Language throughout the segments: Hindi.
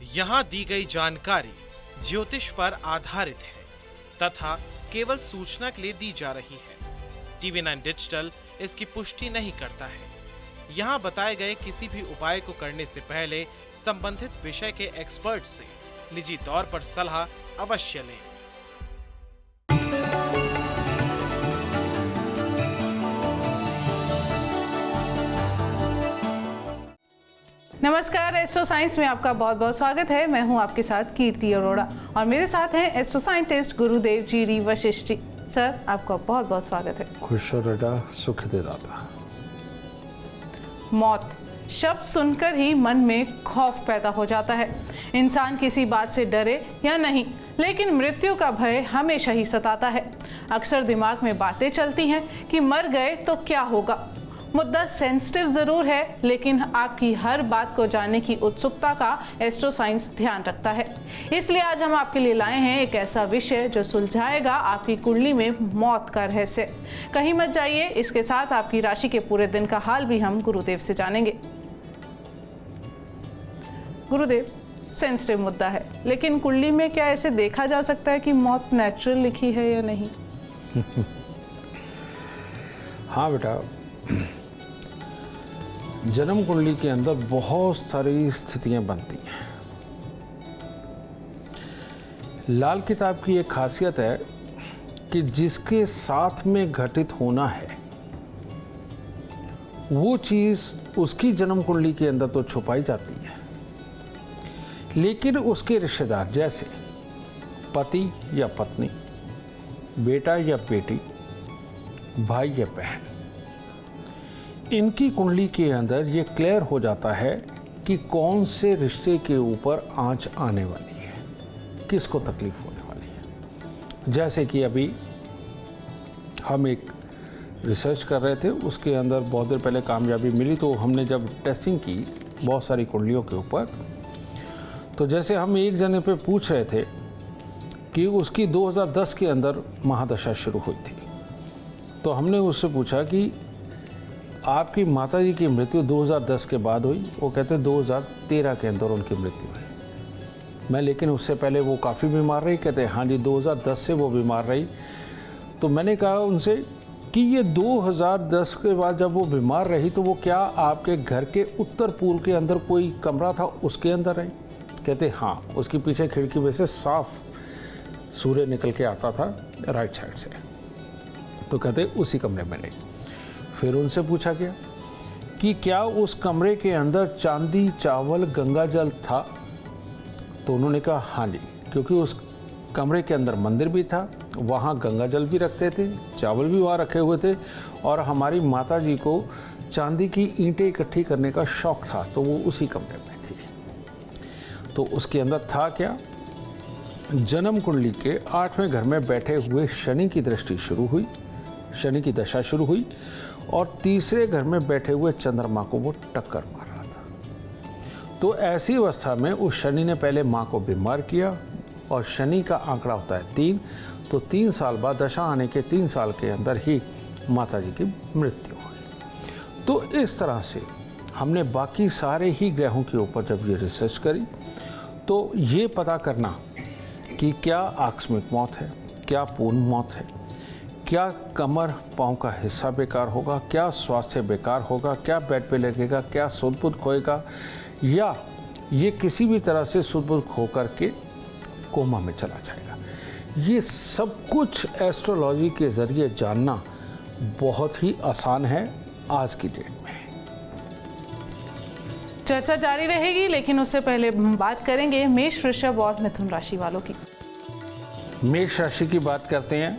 यहाँ दी गई जानकारी ज्योतिष पर आधारित है तथा केवल सूचना के लिए दी जा रही है। TV9 डिजिटल इसकी पुष्टि नहीं करता है। यहाँ बताए गए किसी भी उपाय को करने से पहले संबंधित विषय के एक्सपर्ट से निजी तौर पर सलाह अवश्य लें। नमस्कार, एस्ट्रो साइंस में आपका बहुत बहुत स्वागत है। मैं हूं आपके साथ कीर्ति अरोड़ा और मेरे साथ हैं एस्ट्रो साइंटिस्ट गुरुदेव जी वशिष्ठ जी। सर, आपका बहुत बहुत स्वागत है। खुश हो बेटा, सुख दे दाता। मौत शब्द सुनकर ही मन में खौफ पैदा हो जाता है। इंसान किसी बात से डरे या नहीं, लेकिन मृत्यु का भय हमेशा ही सताता है। अक्सर दिमाग में बातें चलती हैं कि मर गए तो क्या होगा। मुद्दा सेंसिटिव जरूर है, लेकिन आपकी हर बात को जानने की उत्सुकता का एस्ट्रो साइंस ध्यान रखता है। इसलिए आज हम आपके लिए लाए हैं एक ऐसा विषय जो सुलझाएगा आपकी कुंडली में मौत का रहस्य। कहीं मत जाइए, इसके साथ आपकी राशि के पूरे दिन का हाल भी हम गुरुदेव से जानेंगे। गुरुदेव, सेंसिटिव मुद्दा है, लेकिन कुंडली में क्या ऐसे देखा जा सकता है कि मौत नेचुरल लिखी है या नहीं? हाँ बेटा, जन्म कुंडली के अंदर बहुत सारी स्थितियां बनती हैं। लाल किताब की एक खासियत है कि जिसके साथ में घटित होना है वो चीज उसकी जन्म कुंडली के अंदर तो छुपाई जाती है, लेकिन उसके रिश्तेदार जैसे पति या पत्नी, बेटा या बेटी, भाई या बहन, इनकी कुंडली के अंदर ये क्लियर हो जाता है कि कौन से रिश्ते के ऊपर आंच आने वाली है, किसको तकलीफ होने वाली है। जैसे कि अभी हम एक रिसर्च कर रहे थे, उसके अंदर बहुत देर पहले कामयाबी मिली, तो हमने जब टेस्टिंग की बहुत सारी कुंडलियों के ऊपर, तो जैसे हम एक जने पे पूछ रहे थे कि उसकी 2010 के अंदर महादशा शुरू हुई थी, तो हमने उससे पूछा कि आपकी माताजी की मृत्यु 2010 के बाद हुई? वो कहते 2013 के अंदर उनकी मृत्यु हुई। मैं लेकिन उससे पहले वो काफ़ी बीमार रही? कहते हाँ जी, 2010 से वो बीमार रही। तो मैंने कहा उनसे कि ये 2010 के बाद जब वो बीमार रही तो वो क्या आपके घर के उत्तर पूर्व के अंदर कोई कमरा था उसके अंदर रही? कहते हाँ, उसकी पीछे खिड़की में से साफ सूर्य निकल के आता था राइट साइड से। तो कहते उसी कमरे में रही। फिर उनसे पूछा गया कि क्या उस कमरे के अंदर चांदी, चावल, गंगा जल था? तो उन्होंने कहा हाँ जी, क्योंकि उस कमरे के अंदर मंदिर भी था, वहाँ गंगा जल भी रखते थे, चावल भी वहाँ रखे हुए थे, और हमारी माता जी को चांदी की ईंटें इकट्ठी करने का शौक था, तो वो उसी कमरे में थी। तो उसके अंदर था क्या? जन्म कुंडली के 8वें घर में बैठे हुए शनि की दृष्टि शुरू हुई, शनि की दशा शुरू हुई, और तीसरे घर में बैठे हुए चंद्रमा को वो टक्कर मार रहा था। तो ऐसी अवस्था में उस शनि ने पहले माँ को बीमार किया, और शनि का आंकड़ा होता है 3, तो 3 साल बाद, दशा आने के 3 साल के अंदर ही माता जी की मृत्यु हुई। तो इस तरह से हमने बाकी सारे ही ग्रहों के ऊपर जब ये रिसर्च करी, तो ये पता करना कि क्या आकस्मिक मौत है, क्या पूर्ण मौत है, क्या कमर पाँव का हिस्सा बेकार होगा, क्या स्वास्थ्य बेकार होगा, क्या बेड पे लगेगा, क्या सुध बुध खोएगा, या ये किसी भी तरह से सुध बुध खो करके कोमा में चला जाएगा। ये सब कुछ एस्ट्रोलॉजी के ज़रिए जानना बहुत ही आसान है आज की डेट में। चर्चा जारी रहेगी, लेकिन उससे पहले हम बात करेंगे मेष, वृषभ और मिथुन राशि वालों की। मेष राशि की बात करते हैं।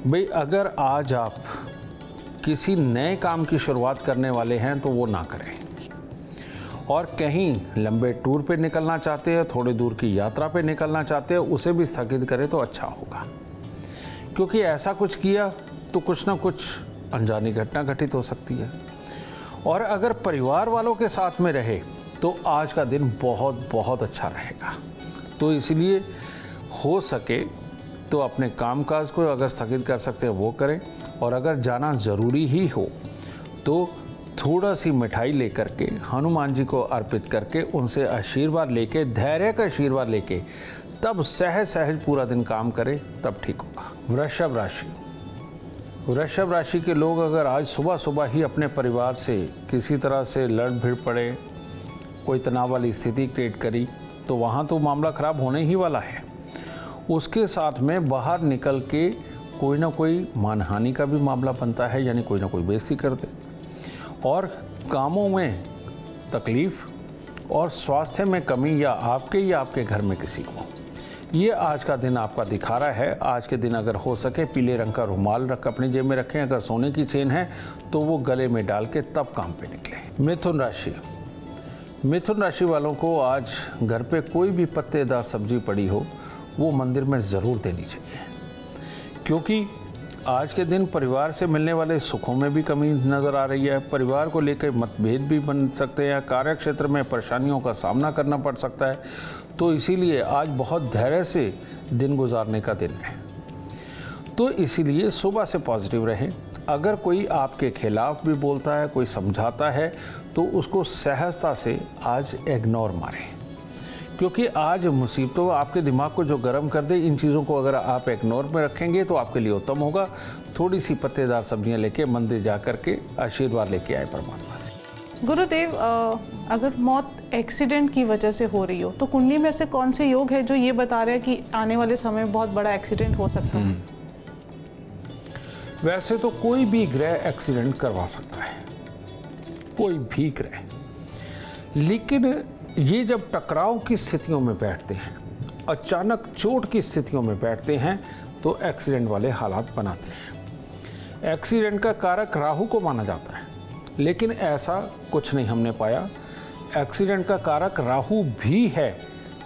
भाई, अगर आज आप किसी नए काम की शुरुआत करने वाले हैं तो वो ना करें, और कहीं लंबे टूर पे निकलना चाहते हैं, थोड़ी दूर की यात्रा पे निकलना चाहते हैं, उसे भी स्थगित करें तो अच्छा होगा, क्योंकि ऐसा कुछ किया तो कुछ ना कुछ अनजानी घटना घटित हो सकती है। और अगर परिवार वालों के साथ में रहे तो आज का दिन बहुत बहुत अच्छा रहेगा। तो इसलिए हो सके तो अपने कामकाज को अगर स्थगित कर सकते हैं वो करें, और अगर जाना ज़रूरी ही हो तो थोड़ा सी मिठाई लेकर के हनुमान जी को अर्पित करके उनसे आशीर्वाद लेके, धैर्य का आशीर्वाद लेके, तब सहज सहज पूरा दिन काम करें, तब ठीक होगा। वृषभ राशि। वृषभ राशि के लोग अगर आज सुबह सुबह ही अपने परिवार से किसी तरह से लड़ भिड़ पड़े, कोई तनाव वाली स्थिति क्रिएट करी, तो वहाँ तो मामला ख़राब होने ही वाला है। उसके साथ में बाहर निकल के कोई ना कोई मानहानि का भी मामला बनता है, यानी कोई ना कोई बेइज्जती कर दे, और कामों में तकलीफ और स्वास्थ्य में कमी, या आपके घर में किसी को। ये आज का दिन आपका दिखा रहा है। आज के दिन अगर हो सके पीले रंग का रुमाल रख अपनी जेब में रखें, अगर सोने की चेन है तो वो गले में डाल के तब काम पे निकले। मिथुन राशि। मिथुन राशि वालों को आज घर पे कोई भी पत्तेदार सब्जी पड़ी हो वो मंदिर में ज़रूर देनी चाहिए, क्योंकि आज के दिन परिवार से मिलने वाले सुखों में भी कमी नज़र आ रही है। परिवार को लेकर मतभेद भी बन सकते हैं, कार्य क्षेत्र में परेशानियों का सामना करना पड़ सकता है। तो इसीलिए आज बहुत धैर्य से दिन गुजारने का दिन है। तो इसीलिए सुबह से पॉजिटिव रहें। अगर कोई आपके खिलाफ भी बोलता है, कोई समझाता है, तो उसको सहजता से आज इग्नोर मारें, क्योंकि आज मुसीबतों आपके दिमाग को जो गर्म कर दे, इन चीज़ों को अगर आप इग्नोर में रखेंगे तो आपके लिए उत्तम होगा। थोड़ी सी पत्तेदार सब्जियां लेके मंदिर जा कर के आशीर्वाद लेके आए परमात्मा से। गुरुदेव, अगर मौत एक्सीडेंट की वजह से हो रही हो तो कुंडली में से कौन से योग है जो ये बता रहे हैं कि आने वाले समय में बहुत बड़ा एक्सीडेंट हो सकता है? वैसे तो कोई भी ग्रह एक्सीडेंट करवा सकता है, कोई भी ग्रह, लेकिन ये जब टकराव की स्थितियों में बैठते हैं, अचानक चोट की स्थितियों में बैठते हैं, तो एक्सीडेंट वाले हालात बनाते हैं। एक्सीडेंट का कारक राहु को माना जाता है, लेकिन ऐसा कुछ नहीं हमने पाया। एक्सीडेंट का कारक राहु भी है,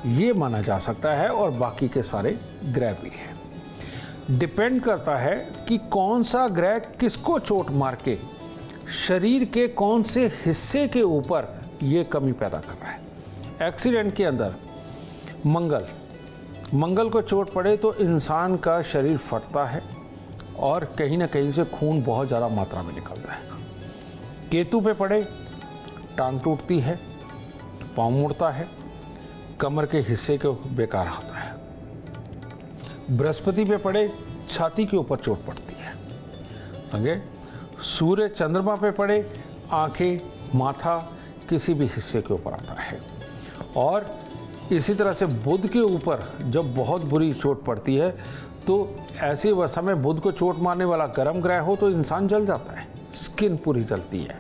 ये माना जा सकता है, और बाकी के सारे ग्रह भी हैं। डिपेंड करता है कि कौन सा ग्रह किसको चोट मार के शरीर के कौन से हिस्से के ऊपर ये कमी पैदा कर रहा है। एक्सीडेंट के अंदर मंगल को चोट पड़े तो इंसान का शरीर फटता है और कहीं ना कहीं से खून बहुत ज़्यादा मात्रा में निकलता है। केतु पे पड़े टांग टूटती है, पाँव मुड़ता है, कमर के हिस्से को बेकार होता है। बृहस्पति पे पड़े छाती के ऊपर चोट पड़ती है, समझे। सूर्य चंद्रमा पे पड़े आंखें, माथा, किसी भी हिस्से के ऊपर आता है। और इसी तरह से बुध के ऊपर जब बहुत बुरी चोट पड़ती है तो ऐसी अवस्था में बुध को चोट मारने वाला गर्म ग्रह हो तो इंसान जल जाता है, स्किन पूरी जलती है,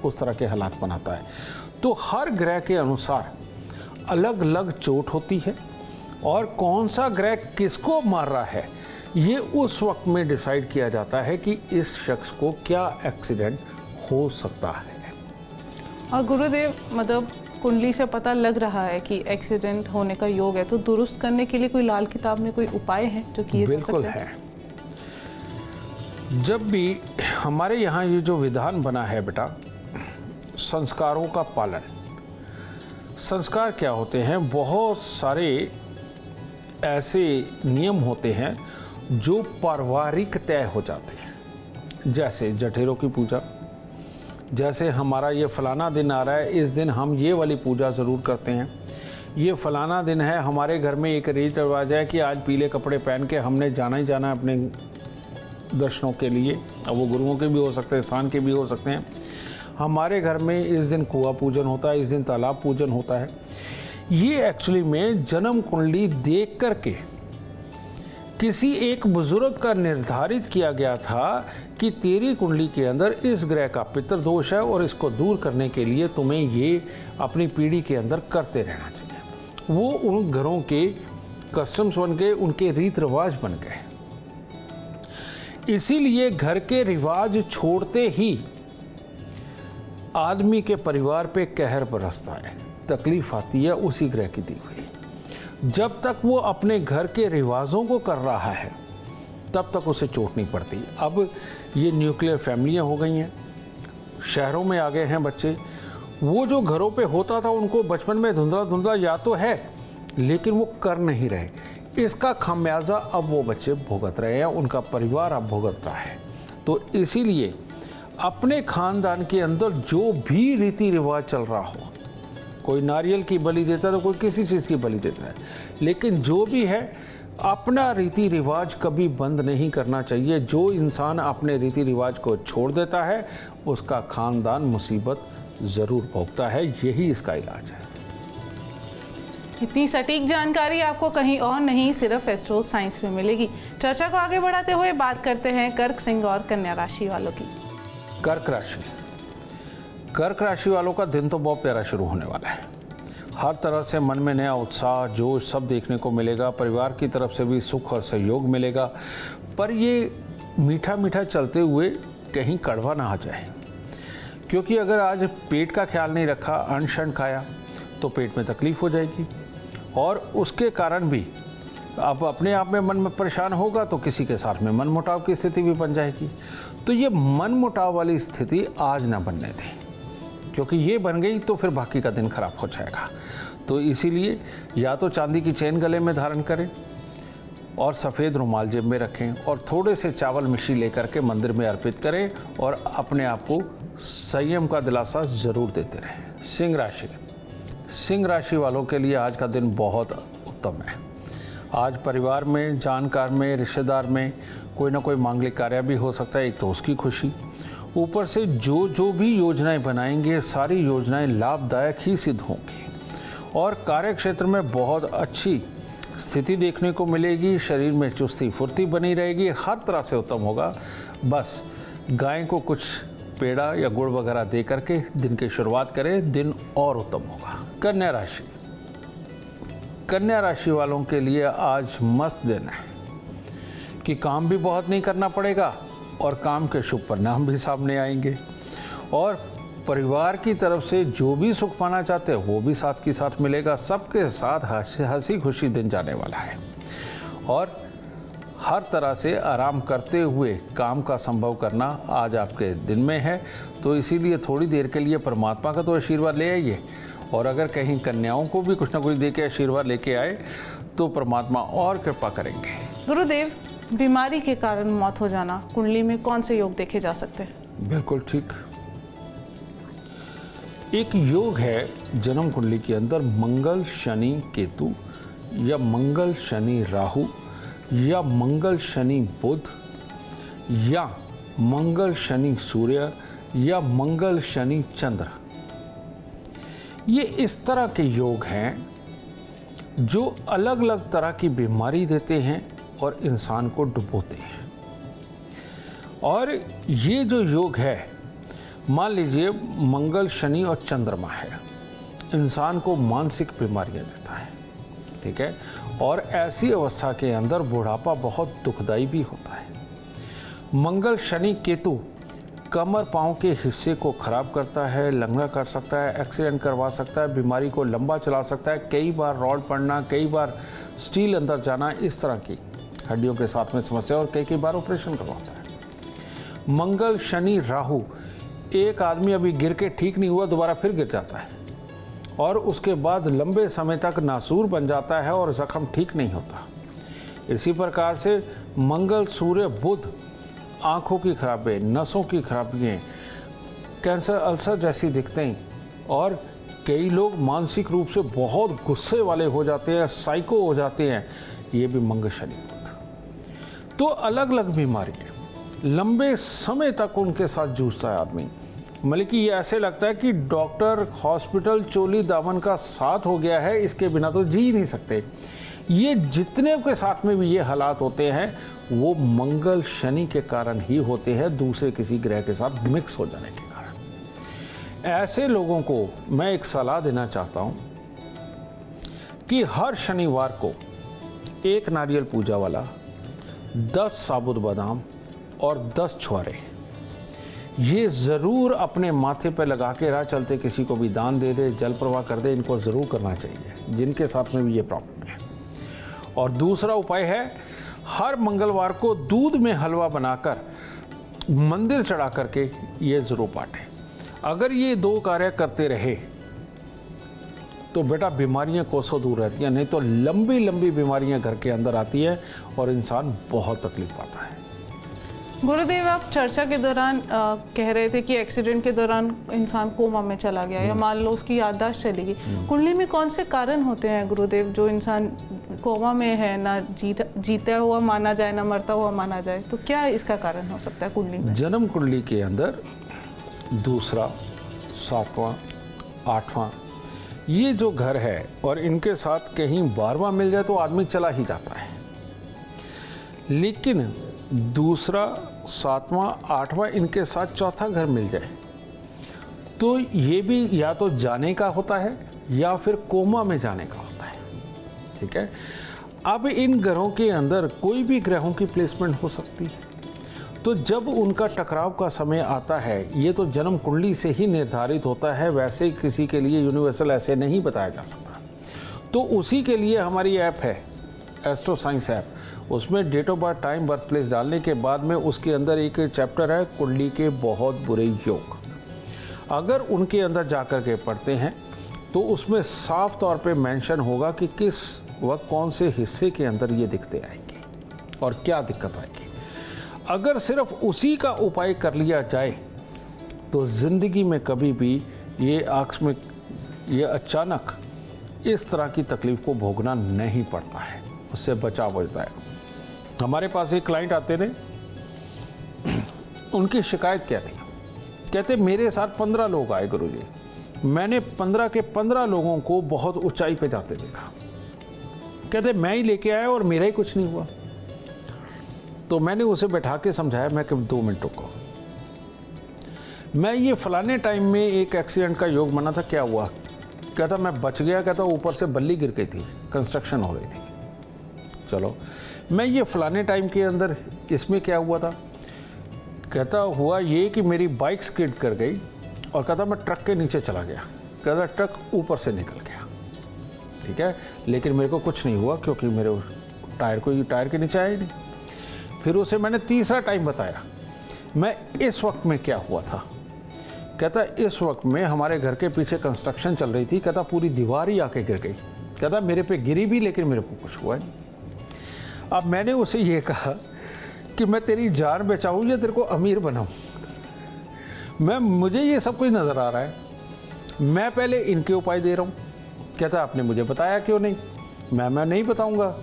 उस तरह के हालात बनाता है। तो हर ग्रह के अनुसार अलग अलग चोट होती है, और कौन सा ग्रह किसको मार रहा है ये उस वक्त में डिसाइड किया जाता है कि इस शख्स को क्या एक्सीडेंट हो सकता है। और गुरुदेव, मतलब कुंडली से पता लग रहा है कि एक्सीडेंट होने का योग है, तो दुरुस्त करने के लिए कोई लाल किताब में कोई उपाय है जो किए जा सकते हैं? बिल्कुल है। जब भी हमारे यहाँ ये जो विधान बना है बेटा, संस्कारों का पालन। संस्कार क्या होते हैं? बहुत सारे ऐसे नियम होते हैं जो पारिवारिक तय हो जाते हैं, जैसे जठेरों की पूजा, जैसे हमारा ये फलाना दिन आ रहा है, इस दिन हम ये वाली पूजा ज़रूर करते हैं। ये फलाना दिन है, हमारे घर में एक रीत रिवाज है कि आज पीले कपड़े पहन के हमने जाना ही जाना है अपने दर्शनों के लिए। अब वो गुरुओं के भी हो सकते हैं, स्थान के भी हो सकते हैं। हमारे घर में इस दिन कुआं पूजन होता है, इस दिन तालाब पूजन होता है। ये एक्चुअली में जन्म कुंडली देख करके किसी एक बुजुर्ग का निर्धारित किया गया था कि तेरी कुंडली के अंदर इस ग्रह का पितृदोष है और इसको दूर करने के लिए तुम्हें ये अपनी पीढ़ी के अंदर करते रहना चाहिए। वो उन घरों के कस्टम्स बन गए, उनके रीत रिवाज बन गए। इसीलिए घर के रिवाज छोड़ते ही आदमी के परिवार पे कहर बरसता है, तकलीफ आती है उसी ग्रह की दी हुई। जब तक वो अपने घर के रिवाजों को कर रहा है तब तक उसे चोट नहीं पड़ती। अब ये न्यूक्लियर फैमिलियां हो गई हैं, शहरों में आ गए हैं बच्चे। वो जो घरों पे होता था उनको बचपन में धुंधला धुंधला याद तो है, लेकिन वो कर नहीं रहे। इसका खामियाजा अब वो बच्चे भुगत रहे हैं, उनका परिवार अब भुगत रहा है। तो इसीलिए अपने खानदान के अंदर जो भी रीति रिवाज चल रहा हो, कोई नारियल की बलि देता है तो कोई किसी चीज़ की बलि देता है, लेकिन जो भी है अपना रीति रिवाज कभी बंद नहीं करना चाहिए। जो इंसान अपने रीति रिवाज को छोड़ देता है उसका खानदान मुसीबत ज़रूर भोगता है। यही इसका इलाज है। इतनी सटीक जानकारी आपको कहीं और नहीं, सिर्फ एस्ट्रो साइंस में मिलेगी। चर्चा को आगे बढ़ाते हुए बात करते हैं कर्क, सिंह और कन्या राशि वालों की। कर्क राशि, कर्क राशि वालों का दिन तो बहुत प्यारा शुरू होने वाला है। हर तरह से मन में नया उत्साह, जोश सब देखने को मिलेगा। परिवार की तरफ से भी सुख और सहयोग मिलेगा, पर ये मीठा मीठा चलते हुए कहीं कड़वा ना आ जाए, क्योंकि अगर आज पेट का ख्याल नहीं रखा, अनशन खाया तो पेट में तकलीफ हो जाएगी और उसके कारण भी अब अपने आप में मन में परेशान होगा तो किसी के साथ में मन मुटाव की स्थिति भी बन जाएगी। तो ये मन मुटाव वाली स्थिति आज ना बनने दें, क्योंकि ये बन गई तो फिर बाकी का दिन खराब हो जाएगा। तो इसीलिए या तो चांदी की चेन गले में धारण करें और सफ़ेद रुमाल जेब में रखें और थोड़े से चावल मिश्री लेकर के मंदिर में अर्पित करें और अपने आप को संयम का दिलासा ज़रूर देते रहें। सिंह राशि, सिंह राशि वालों के लिए आज का दिन बहुत उत्तम है। आज परिवार में, जानकार में, रिश्तेदार में कोई ना कोई मांगलिक कार्य भी हो सकता है, एक तो उसकी खुशी, ऊपर से जो भी योजनाएं बनाएंगे सारी योजनाएं लाभदायक ही सिद्ध होंगी और कार्य क्षेत्र में बहुत अच्छी स्थिति देखने को मिलेगी। शरीर में चुस्ती फुर्ती बनी रहेगी, हर तरह से उत्तम होगा। बस गाय को कुछ पेड़ा या गुड़ वगैरह दे करके दिन की शुरुआत करें, दिन और उत्तम होगा। कन्या राशि, कन्या राशि वालों के लिए आज मस्त दिन है कि काम भी बहुत नहीं करना पड़ेगा और काम के शुभ परिणाम भी सामने आएंगे और परिवार की तरफ से जो भी सुख पाना चाहते हैं वो भी साथ के साथ मिलेगा। सबके साथ हंसी खुशी दिन जाने वाला है और हर तरह से आराम करते हुए काम का संभव करना आज आपके दिन में है। तो इसीलिए थोड़ी देर के लिए परमात्मा का तो आशीर्वाद ले आइए और अगर कहीं कन्याओं को भी कुछ ना कुछ दे के आशीर्वाद लेके आए तो परमात्मा और कृपा करेंगे। गुरुदेव, बीमारी के कारण मौत हो जाना, कुंडली में कौन से योग देखे जा सकते हैं? बिल्कुल ठीक। एक योग है जन्म कुंडली के अंदर मंगल शनि केतु या मंगल शनि राहु या मंगल शनि बुध या मंगल शनि सूर्य या मंगल शनि चंद्र। ये इस तरह के योग हैं जो अलग अलग तरह की बीमारी देते हैं और इंसान को डुबोते हैं। और ये जो योग है, मान लीजिए मंगल शनि और चंद्रमा है, इंसान को मानसिक बीमारियां देता है, ठीक है। और ऐसी अवस्था के अंदर बुढ़ापा बहुत दुखदाई भी होता है। मंगल शनि केतु कमर पाँव के हिस्से को खराब करता है, लंगड़ा कर सकता है, एक्सीडेंट करवा सकता है, बीमारी को लंबा चला सकता है, कई बार रॉड पड़ना, कई बार स्टील अंदर जाना, इस तरह की हड्डियों के साथ में समस्या और कई बार ऑपरेशन करवाता है। मंगल शनि राहु, एक आदमी अभी गिर के ठीक नहीं हुआ दोबारा फिर गिर जाता है और उसके बाद लंबे समय तक नासूर बन जाता है और जख्म ठीक नहीं होता। इसी प्रकार से मंगल सूर्य बुध आँखों की खराबी, नसों की खराबियाँ, कैंसर, अल्सर जैसी दिखते हैं और कई लोग मानसिक रूप से बहुत गुस्से वाले हो जाते हैं, साइको हो जाते हैं, ये भी मंगल शनि बुध। तो अलग अलग बीमारियाँ लंबे समय तक उनके साथ जूझता है आदमी। मतलब कि ये ऐसे लगता है कि डॉक्टर, हॉस्पिटल, चोली दामन का साथ हो गया है, इसके बिना तो जी नहीं सकते। ये जितने के साथ में भी ये हालात होते हैं वो मंगल शनि के कारण ही होते हैं, दूसरे किसी ग्रह के साथ मिक्स हो जाने के कारण। ऐसे लोगों को मैं एक सलाह देना चाहता हूँ कि हर शनिवार को एक नारियल पूजा वाला, 10 साबुत बादाम और 10 छुआरे ये ज़रूर अपने माथे पर लगा के राह चलते किसी को भी दान दे दे, जल प्रवाह कर दे। इनको ज़रूर करना चाहिए जिनके साथ में भी ये प्रॉब्लम है। और दूसरा उपाय है, हर मंगलवार को दूध में हलवा बनाकर मंदिर चढ़ा करके ये ज़रूर बांटें। अगर ये 2 कार्य करते रहे तो बेटा बीमारियां कोसों दूर रहती हैं, नहीं तो लंबी लंबी बीमारियां घर के अंदर आती हैं और इंसान बहुत तकलीफ पाता है। गुरुदेव, आप चर्चा के दौरान कह रहे थे कि एक्सीडेंट के दौरान इंसान कोमा में चला गया या मान लो उसकी याददाश्त चली गई। कुंडली में कौन से कारण होते हैं गुरुदेव जो इंसान कोमा में है, ना जीता हुआ माना जाए ना मरता हुआ माना जाए, तो क्या इसका कारण हो सकता है कुंडली में? जन्म कुंडली के अंदर दूसरा, 7वां, 8वां ये जो घर है और इनके साथ कहीं 12वां मिल जाए तो आदमी चला ही जाता है। लेकिन दूसरा, 7वां, 8वां इनके साथ चौथा घर मिल जाए तो ये भी या तो जाने का होता है या फिर कोमा में जाने का होता है। ठीक है। अब इन ग्रहों के अंदर कोई भी ग्रहों की प्लेसमेंट हो सकती है, तो जब उनका टकराव का समय आता है ये तो जन्म कुंडली से ही निर्धारित होता है, वैसे किसी के लिए यूनिवर्सल ऐसे नहीं बताया जा सकता। तो उसी के लिए हमारी ऐप है एस्ट्रो साइंस ऐप, उसमें date of birth, time, birth place डालने के बाद में उसके अंदर एक चैप्टर है कुंडली के बहुत बुरे योग। अगर उनके अंदर जाकर के पढ़ते हैं तो उसमें साफ तौर पे मेंशन होगा कि किस वक्त कौन से हिस्से के अंदर ये दिक्कतें आएंगी और क्या दिक्कत आएगी। अगर सिर्फ उसी का उपाय कर लिया जाए तो ज़िंदगी में कभी भी ये आकस्मिक, ये अचानक इस तरह की तकलीफ़ को भोगना नहीं पड़ता है, उससे बचाव हो जाता है। हमारे पास एक क्लाइंट आते थे, उनकी शिकायत क्या थी? कहते मेरे साथ 15 लोग आए गुरुजी, मैंने 15 के 15 लोगों को बहुत ऊंचाई पे जाते देखा। कहते मैं ही लेके आया और मेरा ही कुछ नहीं हुआ। तो मैंने उसे बैठा के समझाया, मैं कि 2 मिनट रुको, मैं ये फलाने टाइम में एक एक्सीडेंट का योग बना था, क्या हुआ? कहता मैं बच गया। कहता ऊपर से बल्ली गिर गई थी, कंस्ट्रक्शन हो रही थी। चलो, मैं ये फलाने टाइम के अंदर इसमें क्या हुआ था? कहता हुआ ये कि मेरी बाइक स्किड कर गई और कहता मैं ट्रक के नीचे चला गया। कहता ट्रक ऊपर से निकल गया, ठीक है, लेकिन मेरे को कुछ नहीं हुआ क्योंकि मेरे टायर के नीचे आया ही नहीं। फिर उसे मैंने तीसरा टाइम बताया, मैं इस वक्त में क्या हुआ था। कहता इस वक्त में हमारे घर के पीछे कंस्ट्रक्शन चल रही थी। कहता पूरी दीवार ही आके गिर गई। कहता मेरे पे गिरी भी लेकिन मेरे को कुछ हुआ नहीं। अब मैंने उसे ये कहा कि मैं तेरी जान बचाऊं या तेरे को अमीर बनाऊं? मुझे ये सब कुछ नज़र आ रहा है, मैं पहले इनके उपाय दे रहा हूँ। कहता आपने मुझे बताया क्यों नहीं? मैं नहीं बताऊंगा।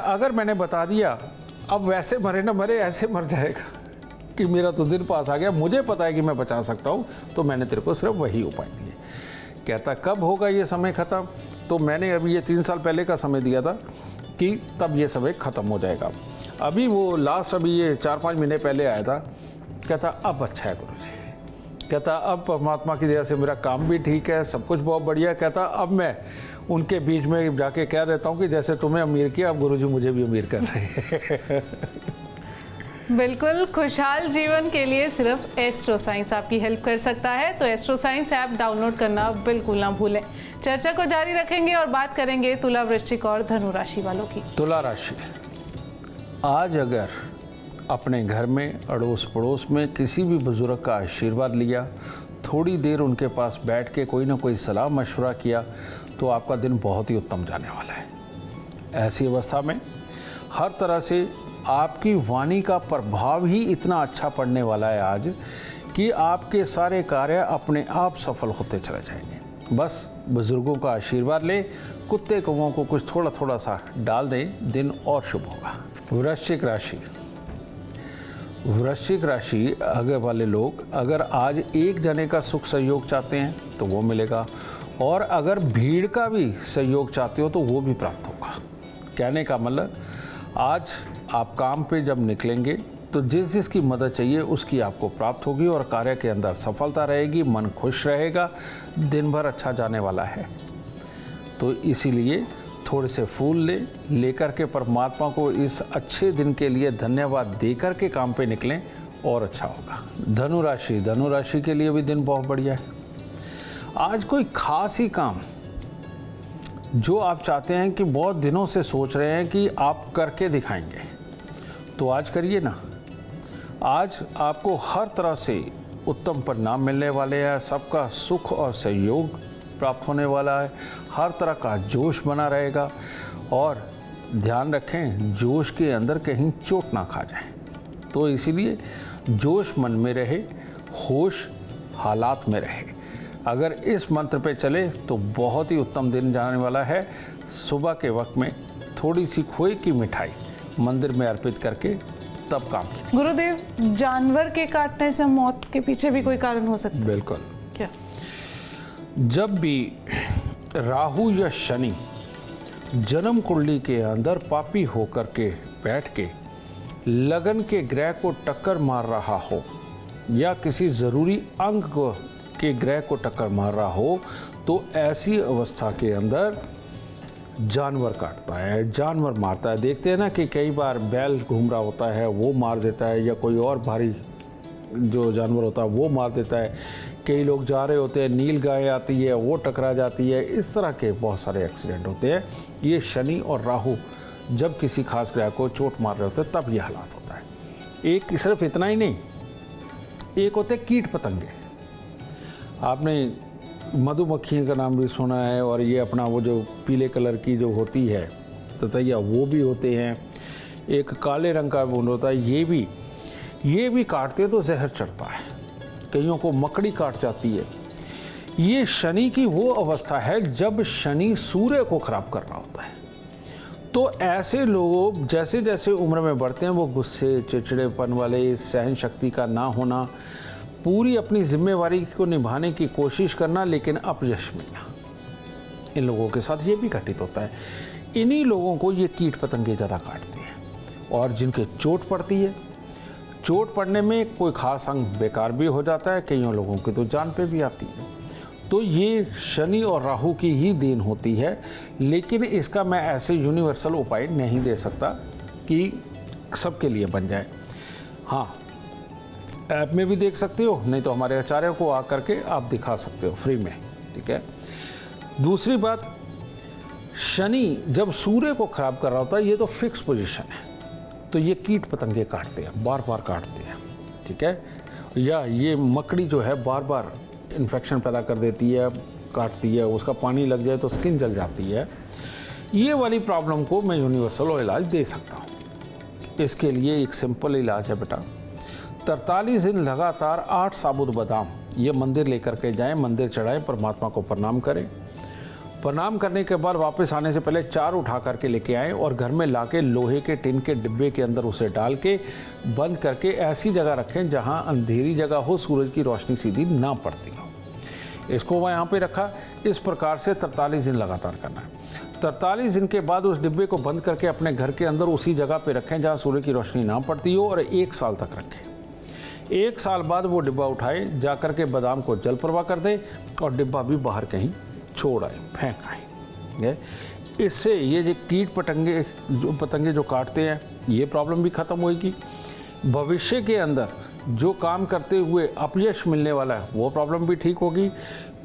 अगर मैंने बता दिया, अब वैसे मरे ना मरे ऐसे मर जाएगा कि मेरा तो दिन पास आ गया। मुझे पता है कि मैं बचा सकता हूँ, तो मैंने तेरे को सिर्फ वही उपाय दिए। कहता कब होगा ये समय ख़त्म? तो मैंने अभी ये 3 साल पहले का समय दिया था कि तब ये समय ख़त्म हो जाएगा। अभी वो लास्ट अभी ये 4-5 महीने पहले आया था। कहता अब अच्छा है गुरुजी। कहता अब परमात्मा की दया से मेरा काम भी ठीक है, सब कुछ बहुत बढ़िया। कहता अब मैं उनके बीच में जाके कह देता हूँ कि जैसे तुम्हें अमीर किया, अब गुरुजी मुझे भी अमीर कर रहे हैं। बिल्कुल, खुशहाल जीवन के लिए सिर्फ एस्ट्रो साइंस आपकी हेल्प कर सकता है। तो एस्ट्रो साइंस ऐप डाउनलोड करना बिल्कुल ना भूलें। चर्चा को जारी रखेंगे और बात करेंगे तुला, वृश्चिक और धनु राशि वालों की। तुला राशि, आज अगर अपने घर में अड़ोस पड़ोस में किसी भी बुजुर्ग का आशीर्वाद लिया, थोड़ी देर उनके पास बैठ के कोई ना कोई सलाह मशवरा किया, तो आपका दिन बहुत ही उत्तम जाने वाला है। ऐसी अवस्था में हर तरह से आपकी वाणी का प्रभाव ही इतना अच्छा पड़ने वाला है आज कि आपके सारे कार्य अपने आप सफल होते चले जाएंगे। बस बुजुर्गों का आशीर्वाद लें, कुत्ते कौवों को कुछ थोड़ा थोड़ा सा डाल दें, दिन और शुभ होगा। वृश्चिक राशि, वृश्चिक राशि आगे वाले लोग अगर आज एक जने का सुख सहयोग चाहते हैं तो वो मिलेगा, और अगर भीड़ का भी सहयोग चाहते हो तो वो भी प्राप्त होगा। कहने का मतलब, आज आप काम पे जब निकलेंगे तो जिसकी मदद चाहिए उसकी आपको प्राप्त होगी और कार्य के अंदर सफलता रहेगी, मन खुश रहेगा, दिन भर अच्छा जाने वाला है। तो इसीलिए थोड़े से फूल लेकर के परमात्मा को इस अच्छे दिन के लिए धन्यवाद देकर के काम पे निकलें और अच्छा होगा। धनु राशि, धनु राशि के लिए भी दिन बहुत बढ़िया है। आज कोई खास ही काम जो आप चाहते हैं कि बहुत दिनों से सोच रहे हैं कि आप करके दिखाएंगे, तो आज करिए ना। आज आपको हर तरह से उत्तम परिणाम मिलने वाले हैं, सबका सुख और सहयोग प्राप्त होने वाला है, हर तरह का जोश बना रहेगा। और ध्यान रखें, जोश के अंदर कहीं चोट ना खा जाए। तो इसीलिए जोश मन में रहे, होश हालात में रहे। अगर इस मंत्र पे चले तो बहुत ही उत्तम दिन जाने वाला है। सुबह के वक्त में थोड़ी सी खोए की मिठाई मंदिर में अर्पित करके तब काम करें। गुरुदेव, जानवर के काटने से मौत के पीछे भी कोई कारण हो सकता है? बिल्कुल। क्या? जब भी राहु या शनि जन्म कुंडली के अंदर पापी होकर के बैठ के लगन के ग्रह को टक्कर मार रहा हो या किसी ज़रूरी अंग के ग्रह को टक्कर मार रहा हो, तो ऐसी अवस्था के अंदर जानवर काटता है, जानवर मारता है। देखते हैं ना कि कई बार बैल घूम रहा होता है, वो मार देता है, या कोई और भारी जो जानवर होता है वो मार देता है। कई लोग जा रहे होते हैं, नील गाय आती है, वो टकरा जाती है। इस तरह के बहुत सारे एक्सीडेंट होते हैं। ये शनि और राहु जब किसी खास ग्रह को चोट मार रहे होते हैं तब ये हालात होता है। एक सिर्फ इतना ही नहीं, एक होते कीट पतंगे। आपने मधुमक्खियों का नाम भी सुना है, और ये अपना वो जो पीले कलर की जो होती है ततैया, वो भी होते हैं। एक काले रंग का बूंद होता है, ये भी काटते तो जहर चढ़ता है। कईयों को मकड़ी काट जाती है। ये शनि की वो अवस्था है जब शनि सूर्य को खराब कर रहा होता है। तो ऐसे लोग जैसे जैसे उम्र में बढ़ते हैं, वो गुस्से, चिड़चिड़ेपन वाले, सहन शक्ति का ना होना, पूरी अपनी जिम्मेवारी को निभाने की कोशिश करना लेकिन अपयश मिलना, इन लोगों के साथ ये भी घटित होता है। इन्हीं लोगों को ये कीट पतंगे ज़्यादा काटते हैं, और जिनके चोट पड़ती है, चोट पड़ने में कोई खास अंग बेकार भी हो जाता है, कईयों लोगों की तो जान पे भी आती है। तो ये शनि और राहु की ही देन होती है, लेकिन इसका मैं ऐसे यूनिवर्सल उपाय नहीं दे सकता कि सबके लिए बन जाए। हाँ, ऐप में भी देख सकते हो, नहीं तो हमारे आचार्य को आ करके आप दिखा सकते हो फ्री में, ठीक है। दूसरी बात, शनि जब सूर्य को खराब कर रहा होता है, ये तो फिक्स पोजीशन है, तो ये कीट पतंगे काटते हैं, बार बार काटते हैं, ठीक है। या ये मकड़ी जो है बार बार इन्फेक्शन पैदा कर देती है, काटती है, उसका पानी लग जाए तो स्किन जल जाती है। ये वाली प्रॉब्लम को मैं यूनिवर्सल इलाज दे सकता हूँ। इसके लिए एक सिंपल इलाज है बेटा, 43 दिन लगातार 8 साबुत बादाम ये मंदिर लेकर के जाएं, मंदिर चढ़ाएं, परमात्मा को प्रणाम करें। प्रणाम करने के बाद वापस आने से पहले 4 उठा करके लेके आएं, और घर में लाके लोहे के टिन के डिब्बे के अंदर उसे डाल के बंद करके ऐसी जगह रखें जहां अंधेरी जगह हो, सूरज की रोशनी सीधी ना पड़ती हो। इसको वह यहाँ पे रखा। इस प्रकार से 43 दिन लगातार करना है। 43 दिन के बाद उस डिब्बे को बंद करके अपने घर के अंदर उसी जगह पे रखें जहाँ सूर्य की रोशनी ना पड़ती हो, और 1 साल तक रखें। 1 साल बाद वो डिब्बा उठाए, जा कर के बादाम को जल प्रवाह कर दें, और डिब्बा भी बाहर कहीं छोड़ आए, फेंक आए। इससे ये जो कीट पतंगे जो काटते हैं, ये प्रॉब्लम भी ख़त्म होगी। भविष्य के अंदर जो काम करते हुए अपयश मिलने वाला है, वो प्रॉब्लम भी ठीक होगी।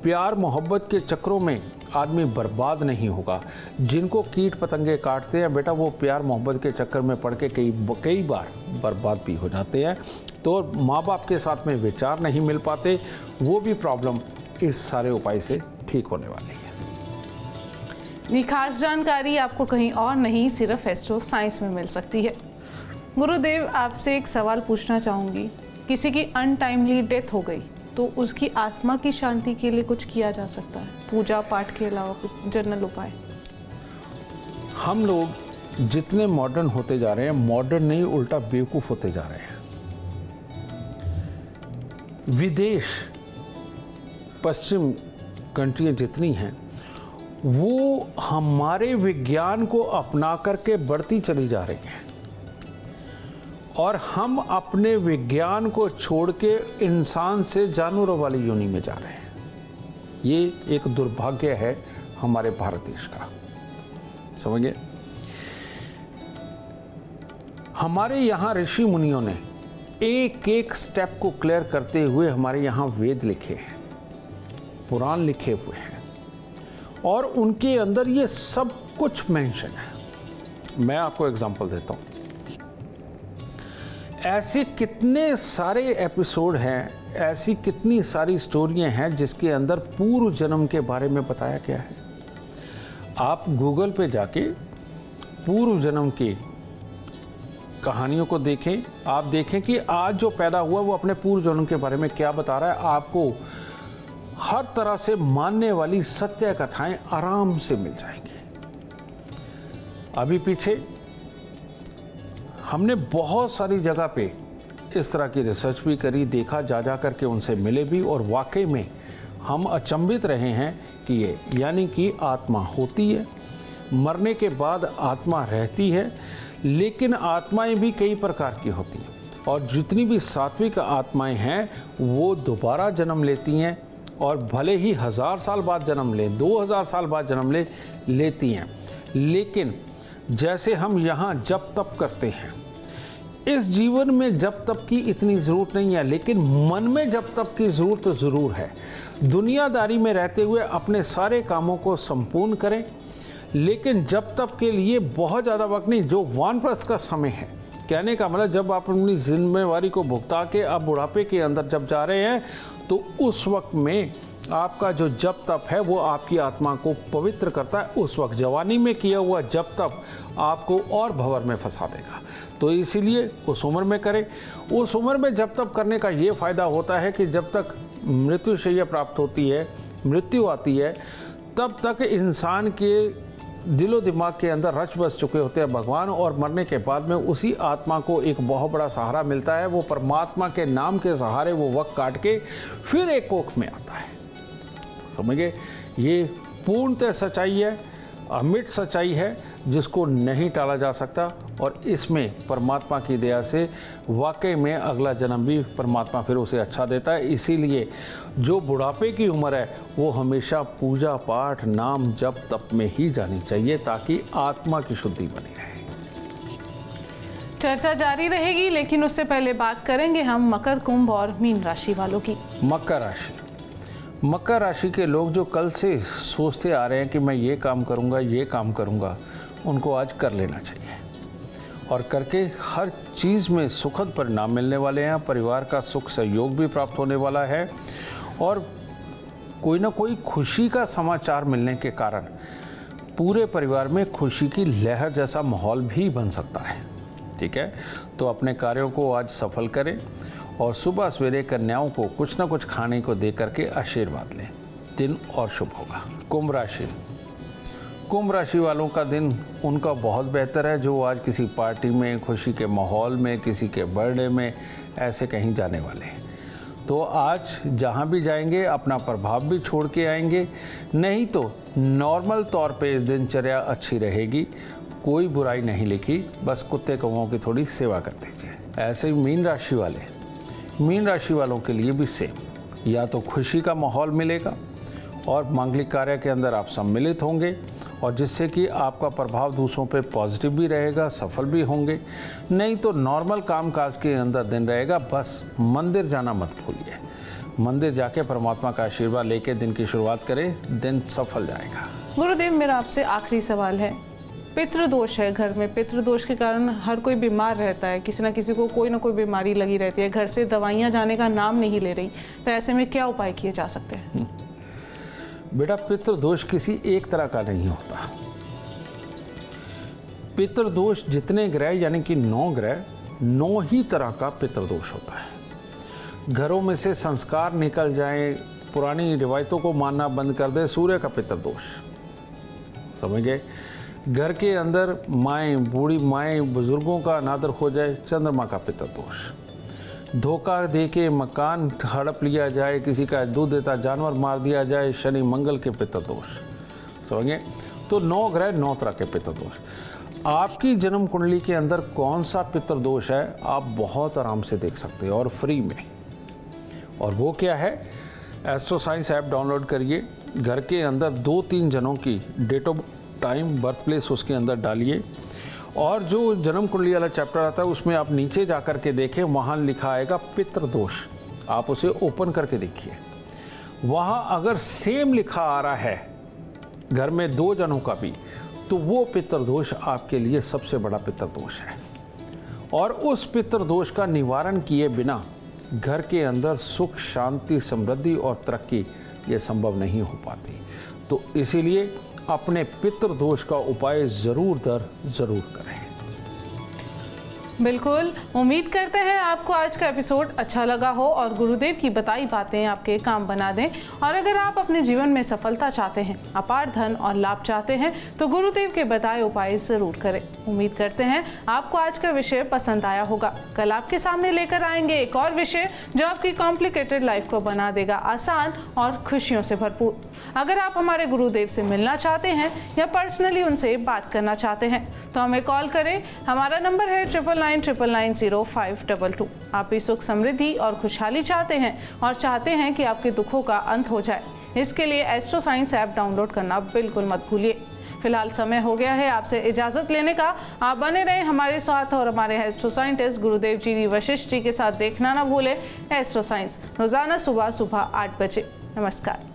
प्यार मोहब्बत के चक्रों में आदमी बर्बाद नहीं होगा। जिनको कीट पतंगे काटते हैं बेटा, वो प्यार मोहब्बत के चक्कर में पड़ के कई बार बर्बाद भी हो जाते हैं। तो माँ बाप के साथ में विचार नहीं मिल पाते, वो भी प्रॉब्लम इस सारे उपाय से ठीक होने वाली है। ये खास जानकारी आपको कहीं और नहीं, सिर्फ एस्ट्रो साइंस में मिल सकती है। गुरुदेव, आपसे एक सवाल पूछना चाहूँगी। किसी की अनटाइमली डेथ हो गई तो उसकी आत्मा की शांति के लिए कुछ किया जा सकता है, पूजा पाठ के अलावा कुछ जनरल उपाय? हम लोग जितने मॉडर्न होते जा रहे हैं, मॉडर्न नहीं उल्टा बेवकूफ़ होते जा रहे हैं। विदेश, पश्चिम कंट्रियाँ जितनी हैं, वो हमारे विज्ञान को अपना करके बढ़ती चली जा रही हैं, और हम अपने विज्ञान को छोड़ के इंसान से जानवरों वाली योनि में जा रहे हैं। ये एक दुर्भाग्य है हमारे भारत देश का, समझिए। हमारे यहाँ ऋषि मुनियों ने एक एक स्टेप को क्लियर करते हुए हमारे यहाँ वेद लिखे हैं, पुराण लिखे हुए हैं, और उनके अंदर ये सब कुछ मेंशन है। मैं आपको एग्जांपल देता हूँ। ऐसे कितने सारे एपिसोड हैं, ऐसी कितनी सारी स्टोरियां हैं जिसके अंदर पूर्व जन्म के बारे में बताया गया है। आप गूगल पे जाके पूर्व जन्म की कहानियों को देखें, आप देखें कि आज जो पैदा हुआ वो अपने पूर्व जन्म के बारे में क्या बता रहा है। आपको हर तरह से मानने वाली सत्य कथाएं आराम से मिल जाएंगी। अभी पीछे हमने बहुत सारी जगह पे इस तरह की रिसर्च भी करी, देखा, जा करके उनसे मिले भी, और वाकई में हम अचंभित रहे हैं कि ये यानी कि आत्मा होती है, मरने के बाद आत्मा रहती है, लेकिन आत्माएं भी कई प्रकार की होती हैं, और जितनी भी सात्विक आत्माएं हैं वो दोबारा जन्म लेती हैं, और भले ही 1000 साल बाद जन्म लें, 2000 साल बाद जन्म लेती हैं, लेकिन जैसे हम यहाँ जप तप करते हैं, इस जीवन में जप तप की इतनी ज़रूरत नहीं है, लेकिन मन में जप तप की ज़रूरत ज़रूर है। दुनियादारी में रहते हुए अपने सारे कामों को संपूर्ण करें, लेकिन जप तप के लिए बहुत ज़्यादा वक्त नहीं, जो वानप्रस्थ का समय है। कहने का मतलब जब आप अपनी जिम्मेवारी को भुगता के आप बुढ़ापे के अंदर जब जा रहे हैं, तो उस वक्त में आपका जो जप तप है वो आपकी आत्मा को पवित्र करता है। उस वक्त जवानी में किया हुआ जप तप आपको और भंवर में फंसा देगा। तो इसीलिए उस उम्र में करें। उस उम्र में जप तप करने का ये फ़ायदा होता है कि जब तक मृत्युशैया प्राप्त होती है, मृत्यु आती है, तब तक इंसान के दिलो दिमाग के अंदर रच बस चुके होते हैं भगवान, और मरने के बाद में उसी आत्मा को एक बहुत बड़ा सहारा मिलता है। वो परमात्मा के नाम के सहारे वो वक्त काट के फिर एक कोख में आता है। समझिए, ये पूर्णतः सच्चाई है, अमिट सच्चाई है, जिसको नहीं टाला जा सकता, और इसमें परमात्मा की दया से वाकई में अगला जन्म भी परमात्मा फिर उसे अच्छा देता है। इसीलिए जो बुढ़ापे की उम्र है वो हमेशा पूजा पाठ, नाम जप तप में ही जानी चाहिए, ताकि आत्मा की शुद्धि बनी रहे। चर्चा जारी रहेगी, लेकिन उससे पहले बात करेंगे हम मकर, कुंभ और मीन राशि वालों की। मकर राशि के लोग जो कल से सोचते आ रहे हैं कि मैं ये काम करूँगा, उनको आज कर लेना चाहिए, और करके हर चीज़ में सुखद परिणाम मिलने वाले हैं। परिवार का सुख सहयोग भी प्राप्त होने वाला है, और कोई ना कोई खुशी का समाचार मिलने के कारण पूरे परिवार में खुशी की लहर जैसा माहौल भी बन सकता है। ठीक है, तो अपने कार्यों को आज सफल करें, और सुबह सवेरे कन्याओं को कुछ ना कुछ खाने को दे करके आशीर्वाद लें, दिन और शुभ होगा। कुंभ राशि वालों का दिन उनका बहुत बेहतर है, जो आज किसी पार्टी में, खुशी के माहौल में, किसी के बर्थडे में ऐसे कहीं जाने वाले हैं। तो आज जहाँ भी जाएंगे अपना प्रभाव भी छोड़ के आएंगे, नहीं तो नॉर्मल तौर पे दिनचर्या अच्छी रहेगी, कोई बुराई नहीं लिखी, बस कुत्ते कौओं की थोड़ी सेवा कर दीजिए। ऐसे ही मीन राशि वालों के लिए भी सेम, या तो खुशी का माहौल मिलेगा और मांगलिक कार्य के अंदर आप सम्मिलित होंगे, और जिससे कि आपका प्रभाव दूसरों पे पॉजिटिव भी रहेगा, सफल भी होंगे, नहीं तो नॉर्मल कामकाज के अंदर दिन रहेगा। बस मंदिर जाना मत भूलिए, मंदिर जाके परमात्मा का आशीर्वाद लेके दिन की शुरुआत करें, दिन सफल जाएगा। गुरुदेव, मेरा आपसे आखिरी सवाल है, पितृदोष है घर में, पितृदोष के कारण हर कोई बीमार रहता है, किसी ना किसी को कोई ना कोई बीमारी लगी रहती है, घर से दवाइयाँ जाने का नाम नहीं ले रही, तो ऐसे में क्या उपाय किए जा सकते हैं? बेटा, पितृदोष किसी एक तरह का नहीं होता। पितृदोष जितने ग्रह यानी कि 9 ग्रह, 9 ही तरह का पितृदोष होता है। घरों में से संस्कार निकल जाएं, पुरानी रिवायतों को मानना बंद कर दे, सूर्य का पितृदोष। समझ गए? घर के अंदर माएँ, बूढ़ी माएँ, बुजुर्गों का अनादर हो जाए, चंद्रमा का पितृदोष। धोखा दे के मकान हड़प लिया जाए, किसी का दूध देता जानवर मार दिया जाए, शनि मंगल के पितृदोष। समझे? तो 9 ग्रह 9 तरह के पितृदोष। आपकी जन्म कुंडली के अंदर कौन सा पितृदोष है आप बहुत आराम से देख सकते हैं, और फ्री में। और वो क्या है? एस्ट्रो साइंस ऐप डाउनलोड करिए, घर के अंदर 2-3 जनों की date of time, birth place उसके अंदर डालिए, और जो जन्म कुंडली वाला चैप्टर आता है उसमें आप नीचे जा कर के देखें, वहाँ लिखा आएगा पितृदोष। आप उसे ओपन करके देखिए, वहाँ अगर सेम लिखा आ रहा है घर में 2 जनों का भी, तो वो पितृदोष आपके लिए सबसे बड़ा पितृदोष है। और उस पितृदोष का निवारण किए बिना घर के अंदर सुख, शांति, समृद्धि और तरक्की ये संभव नहीं हो पाती। तो इसीलिए अपने पितृदोष का उपाय ज़रूर करें। बिल्कुल, उम्मीद करते हैं आपको आज का एपिसोड अच्छा लगा हो और गुरुदेव की बताई बातें आपके काम बना दें। और अगर आप अपने जीवन में सफलता चाहते हैं, अपार धन और लाभ चाहते हैं तो गुरुदेव के बताए उपाय जरूर करें। उम्मीद करते हैं आपको आज का विषय पसंद आया होगा। कल आपके सामने लेकर आएंगे एक और विषय जो आपकी कॉम्प्लिकेटेड लाइफ को बना देगा आसान और खुशियों से भरपूर। अगर आप हमारे गुरुदेव से मिलना चाहते हैं या पर्सनली उनसे बात करना चाहते हैं तो हमें कॉल करें। हमारा नंबर है 9999900522। आप भी सुख समृद्धि और खुशहाली चाहते हैं और चाहते हैं कि आपके दुखों का अंत हो जाए, इसके लिए एस्ट्रो साइंस ऐप डाउनलोड करना बिल्कुल मत भूलिए। फिलहाल समय हो गया है आपसे इजाजत लेने का। आप बने रहें हमारे साथ और हमारे एस्ट्रो साइंटिस्ट गुरुदेव जी वशिष्ठ जी के साथ देखना ना भूलें एस्ट्रो साइंस रोजाना सुबह 8 बजे। नमस्कार।